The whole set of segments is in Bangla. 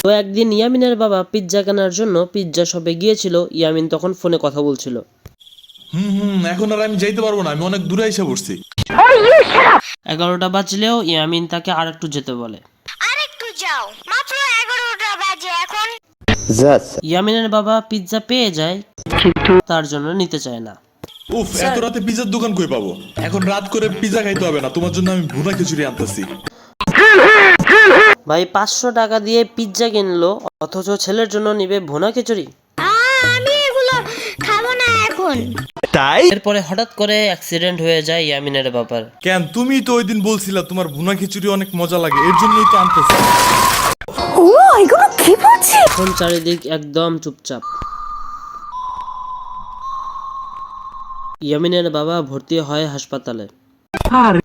তো একদিন ইয়ামিনের বাবা পিৎজা কেনার জন্য পিৎজা শপে গিয়েছিল। ইয়ামিন তখন ফোনে কথা বলছিল। এখন আর আমি যাইতে পারবো না, আমি অনেক দূরে এসে পড়ছি। 11টা বাজলেও ইয়ামিন তাকে আর একটু যেতে বলে। আরেকটু যাও, মাত্র 11টা বাজে এখন। ইয়ামিনের বাবা পিৎজা পেয়ে যায়, কিন্তু তার জন্য নিতে চায় না। উফ, এত রাতে পিজার দোকান কই পাবো? এখন রাত করে পিজা খাইতে হবে না, তোমার জন্য আমি ভুনা খিচুড়ি আনতেছি। ভাই 500 টাকা দিয়ে পিৎজা কিনলো, অথচ ছেলের জন্য নিবে ভুনা খিচুড়ি। আমি এগুলো খাবো না এখন। এরপরে হঠাৎ করে অ্যাক্সিডেন্ট হয়ে যায় ইয়ামিনের বাবার। কেন, তুমি তো ওই দিন বলছিলা তোমার ভুনা খিচুড়ি অনেক মজা লাগে, এর জন্যই তো আনতেছি। এখন চারিদিক একদম চুপচাপ। ইয়ামিনের বাবা ভর্তি হয় হাসপাতালে।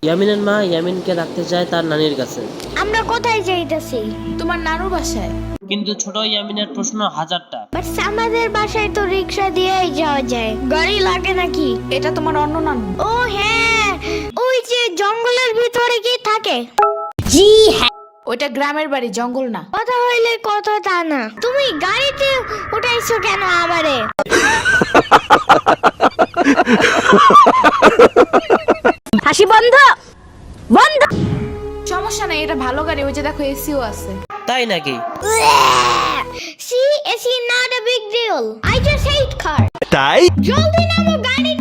ইয়ামিনের মা ইয়ামিনকে রাখতে চায় তার নানির কাছে, আমরা কোথায় যাইতেছি? তোমার নানুর বাসায়। কিন্তু ছোট ইয়ামিনের প্রশ্ন হাজারটা। বাট আমাদের বাসায় তো রিক্সা দিয়েই যাওয়া যায়, গাড়ি লাগে নাকি? এটা তোমার অন্য নানু। ও হ্যাঁ, ওই যে জঙ্গলের ভিতরে কি থাকে? জি হ্যাঁ। ওইটা গ্রামের বাড়ি, জঙ্গল না। কথা হইলে কথা তা না। তুমি গাড়িতে উঠাইছো কেন আমারে? হাসি বন্ধ বন্ধ। সমস্যা নাই, এটা ভালো গাড়ি, ওই যে দেখো এসিও আছে। তাই নাকি? See, it's not a big deal. I just hate car. তাই? জলদি নামো গাড়ি